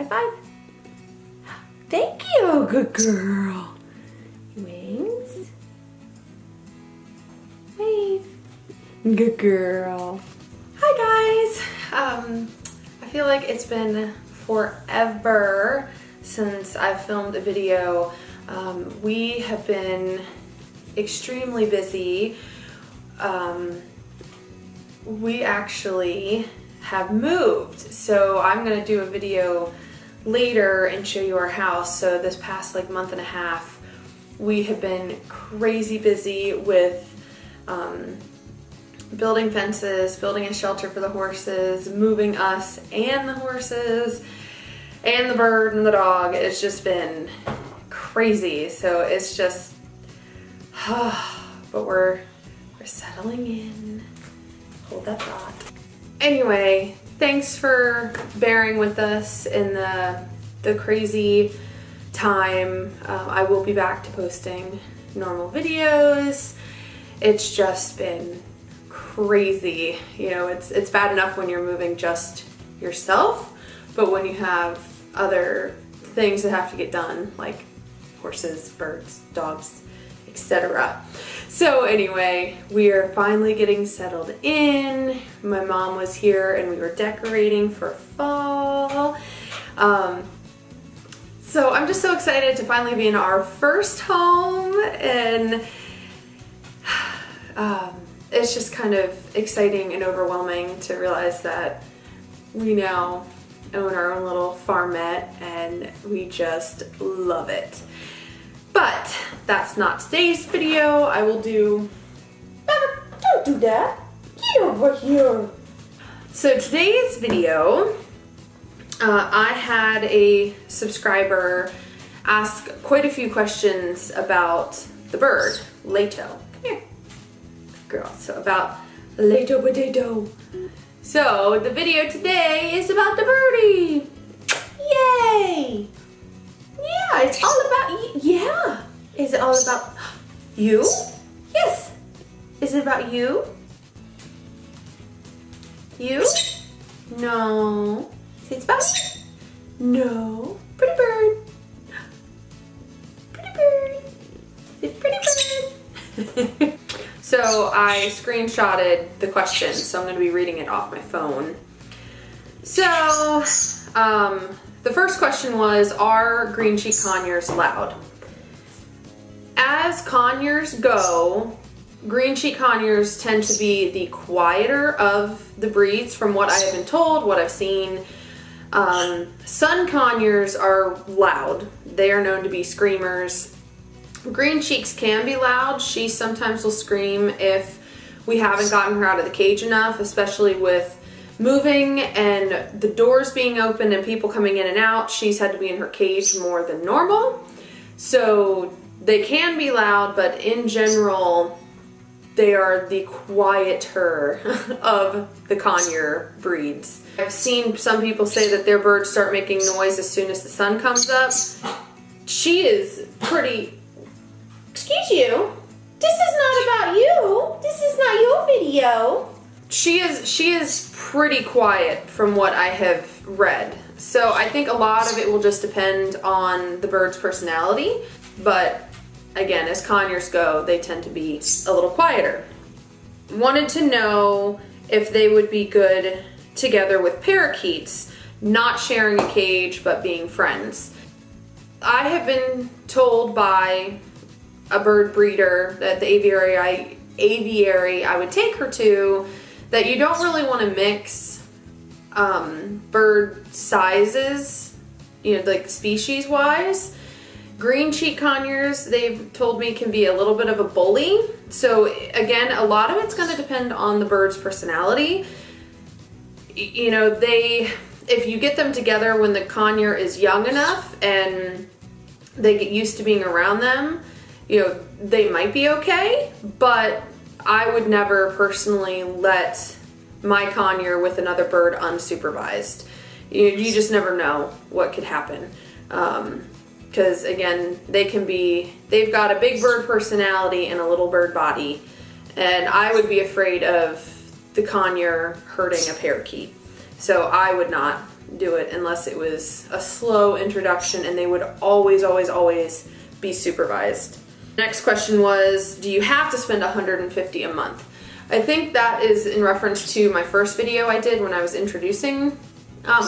High five. Thank you, good girl. Wings. Wave. Good girl. Hi guys. I feel like it's been forever since I filmed a video. We have been extremely busy. We actually have moved, so I'm gonna do a video later and show you our house. So this past like month and a half, we have been crazy busy with building fences, building a shelter for the horses, moving us and the horses and the bird and the dog. It's just been crazy. So it's just, but we're settling in. Hold that thought. Anyway, thanks for bearing with us in the crazy time. I will be back to posting normal videos. It's just been crazy. You know, it's bad enough when you're moving just yourself, but when you have other things that have to get done, like horses, birds, dogs, etc. So anyway, we are finally getting settled in. My mom was here and we were decorating for fall. So I'm just so excited to finally be in our first home, and it's just kind of exciting and overwhelming to realize that we now own our own little farmette and we just love it. But that's not today's video. I will do... Don't do that. Get over here. So today's video, I had a subscriber ask quite a few questions about the bird, Leto. Come here, girl. So about Leto potato. So the video today is about the birdie. Yay! Yeah, it's all about you. Yeah. Is it all about you? Yes. Is it about you? You? No. Say it's about you. No. Pretty bird. Pretty bird. Say pretty bird. So I screenshotted the question, so I'm going to be reading it off my phone. So, the first question was, are green cheek conures loud? As conures go, green cheek conures tend to be the quieter of the breeds from what I have been told, what I've seen. Sun conures are loud. They are known to be screamers. Green cheeks can be loud. She sometimes will scream if we haven't gotten her out of the cage enough, especially with moving and the doors being open and people coming in and out. She's had to be in her cage more than normal. So they can be loud, but in general, they are the quieter of the conure breeds. I've seen some people say that their birds start making noise as soon as the sun comes up. She is pretty... Excuse you. This is not about you. This is not your video. She is pretty quiet from what I have read. So I think a lot of it will just depend on the bird's personality. But again, as conures go, they tend to be a little quieter. Wanted to know if they would be good together with parakeets, not sharing a cage, but being friends. I have been told by a bird breeder at the aviary I would take her to, that you don't really want to mix bird sizes, you know, like species wise. Green cheek conures, they've told me, can be a little bit of a bully. So again, a lot of it's going to depend on the bird's personality. You know, if you get them together when the conure is young enough and they get used to being around them, you know, they might be okay, but I would never personally let my conure with another bird unsupervised. You just never know what could happen. Because again, they've got a big bird personality and a little bird body, and I would be afraid of the conure hurting a parakeet. So I would not do it unless it was a slow introduction, and they would always, always, always be supervised. Next question was, do you have to spend $150 a month? I think that is in reference to my first video I did when I was introducing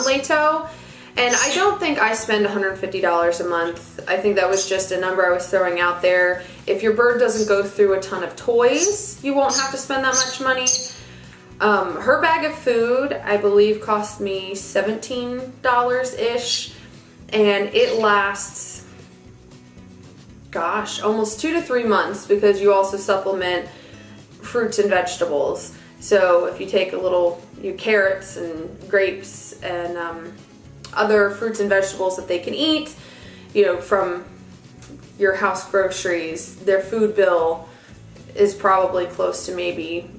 Leto. And I don't think I spend $150 a month. I think that was just a number I was throwing out there. If your bird doesn't go through a ton of toys, you won't have to spend that much money. Her bag of food, I believe, cost me $17-ish, and it lasts, gosh, almost 2 to 3 months, because you also supplement fruits and vegetables. So if you take your carrots and grapes and other fruits and vegetables that they can eat, from your house groceries, their food bill is probably close to maybe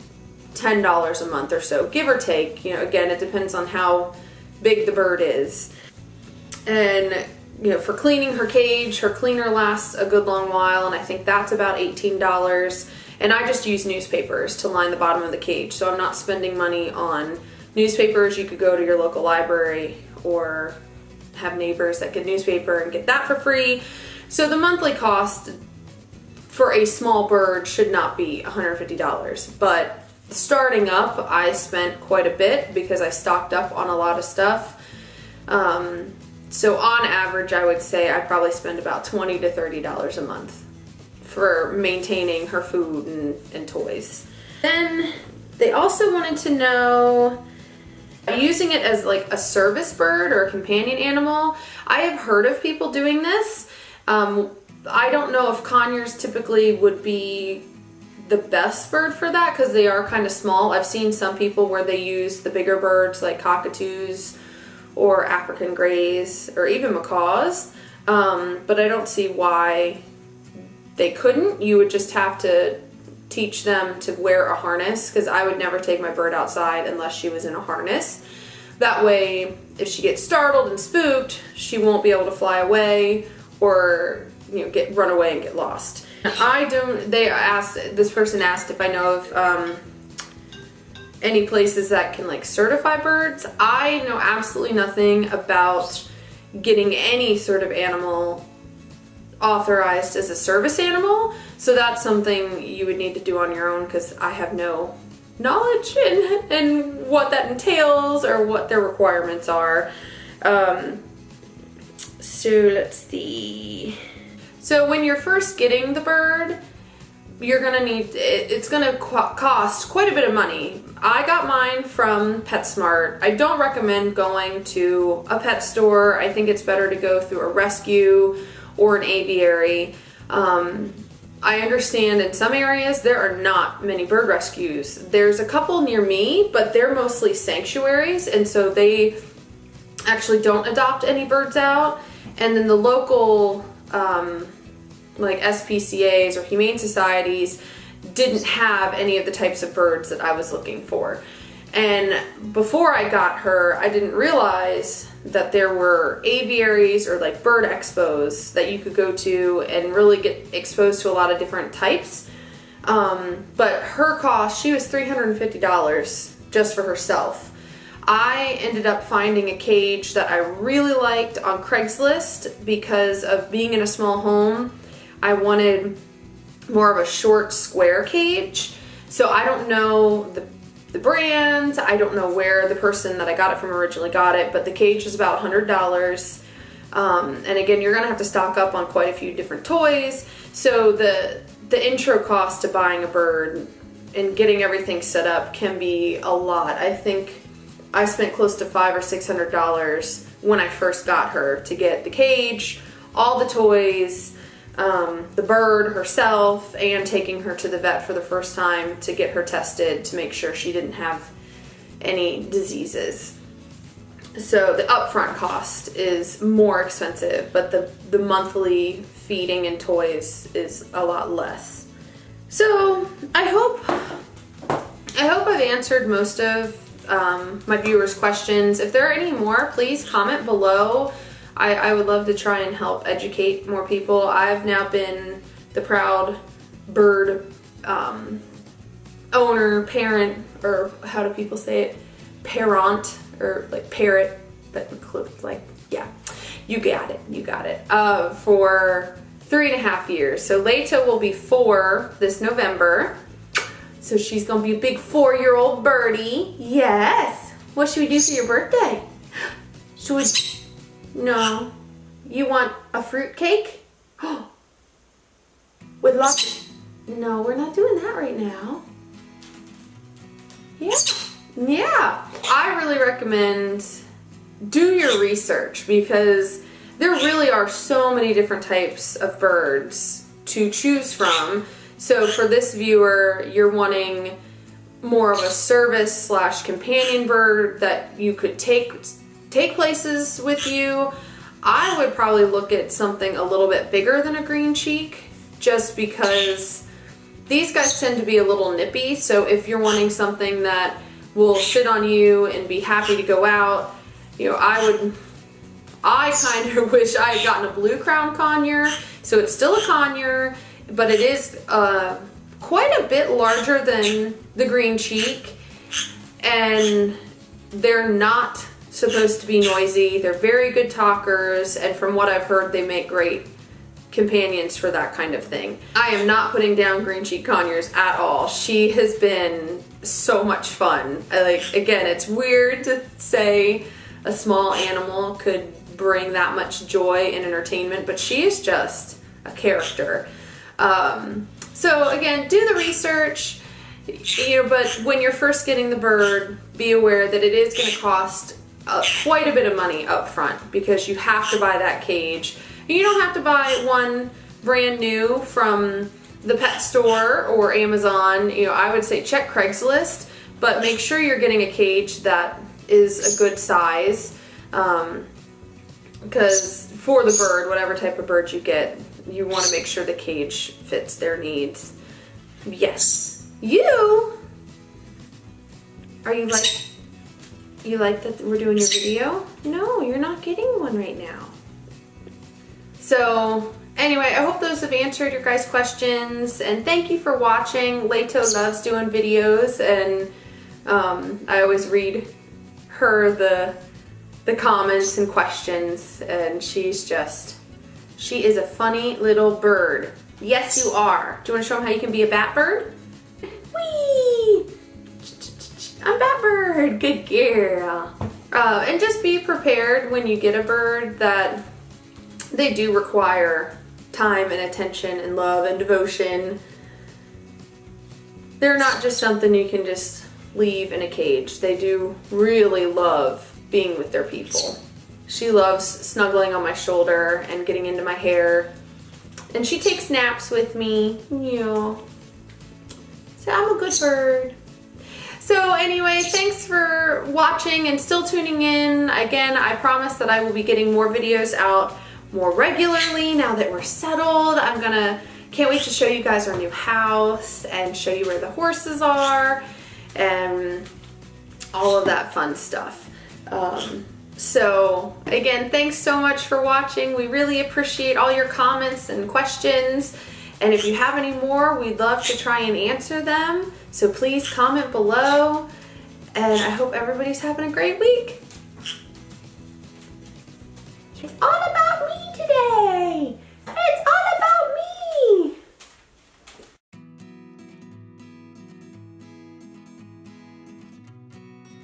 $10 a month or so, give or take. Again, it depends on how big the bird is. And for cleaning her cage, her cleaner lasts a good long while, and I think that's about $18. And I just use newspapers to line the bottom of the cage, so I'm not spending money on newspapers. You could go to your local library or have neighbors that get newspaper and get that for free. So the monthly cost for a small bird should not be $150. But starting up, I spent quite a bit because I stocked up on a lot of stuff. So on average, I would say I probably spend about $20 to $30 a month for maintaining her food and toys. Then they also wanted to know, using it as like a service bird or a companion animal. I have heard of people doing this. I don't know if conures typically would be the best bird for that because they are kind of small. I've seen some people where they use the bigger birds like cockatoos or African greys or even macaws, but I don't see why they couldn't. You would just have to teach them to wear a harness, because I would never take my bird outside unless she was in a harness. That way, if she gets startled and spooked, she won't be able to fly away or run away and get lost. This person asked if I know of any places that can like certify birds. I know absolutely nothing about getting any sort of animal authorized as a service animal, so that's something you would need to do on your own, because I have no knowledge in what that entails or what their requirements are. So let's see. So when you're first getting the bird, you're gonna need, it's gonna cost quite a bit of money. I got mine from PetSmart. I don't recommend going to a pet store. I think it's better to go through a rescue or an aviary. I understand in some areas there are not many bird rescues. There's a couple near me, but they're mostly sanctuaries, and so they actually don't adopt any birds out. And then the local like SPCAs or humane societies didn't have any of the types of birds that I was looking for. And before I got her, I didn't realize that there were aviaries or like bird expos that you could go to and really get exposed to a lot of different types. But her cost, she was $350 just for herself. I ended up finding a cage that I really liked on Craigslist because of being in a small home. I wanted more of a short square cage. So I don't know the brand, I don't know where the person that I got it from originally got it, but the cage was about $100. And again, you're gonna have to stock up on quite a few different toys. So the intro cost to buying a bird and getting everything set up can be a lot. I think I spent close to $500 or $600 when I first got her to get the cage, all the toys, the bird herself, and taking her to the vet for the first time to get her tested to make sure she didn't have any diseases. So the upfront cost is more expensive, but the monthly feeding and toys is a lot less. So I hope I've answered most of my viewers' questions. If there are any more, please comment below. I would love to try and help educate more people. I've now been the proud bird owner, parent, or how do people say it? Parent, or like parrot, but include, like, yeah, you got it, you got it. For 3.5 years. So Leto will be 4 this November. So she's gonna be a big 4-year-old birdie. Yes. What should we do for your birthday? Should we? No. You want a fruit cake? With lots. No, we're not doing that right now. Yeah. Yeah. I really recommend do your research because there really are so many different types of birds to choose from. So for this viewer, you're wanting more of a service / companion bird that you could take places with you. I would probably look at something a little bit bigger than a green cheek just because these guys tend to be a little nippy. So if you're wanting something that will sit on you and be happy to go out, you know, I kind of wish I had gotten a blue crown conure. So it's still a conure, but it is quite a bit larger than the green cheek, and they're not supposed to be noisy. They're very good talkers, and from what I've heard, they make great companions for that kind of thing. I am not putting down green cheek conures at all. She has been so much fun. Again, it's weird to say a small animal could bring that much joy and entertainment, but she is just a character. So again, do the research, you know, but when you're first getting the bird, be aware that it is going to cost quite a bit of money up front because you have to buy that cage. You don't have to buy one brand new from the pet store or Amazon. You know, I would say check Craigslist, but make sure you're getting a cage that is a good size, because for the bird, whatever type of bird you get, you want to make sure the cage fits their needs. Yes. You like that we're doing your video? No, you're not getting one right now. So anyway, I hope those have answered your guys' questions, and thank you for watching. Leto loves doing videos, and I always read her the comments and questions, and she is a funny little bird. Yes, you are. Do you want to show them how you can be a bat bird? Whee! I'm bat bird. Good girl. And just be prepared when you get a bird that they do require time and attention and love and devotion. They're not just something you can just leave in a cage. They do really love being with their people. She loves snuggling on my shoulder and getting into my hair. And she takes naps with me. Yeah. So I'm a good bird. So anyway, thanks for watching and still tuning in. Again, I promise that I will be getting more videos out more regularly now that we're settled. Can't wait to show you guys our new house and show you where the horses are and all of that fun stuff. So again, thanks so much for watching. We really appreciate all your comments and questions. And if you have any more, we'd love to try and answer them. So please comment below. And I hope everybody's having a great week. It's all about me.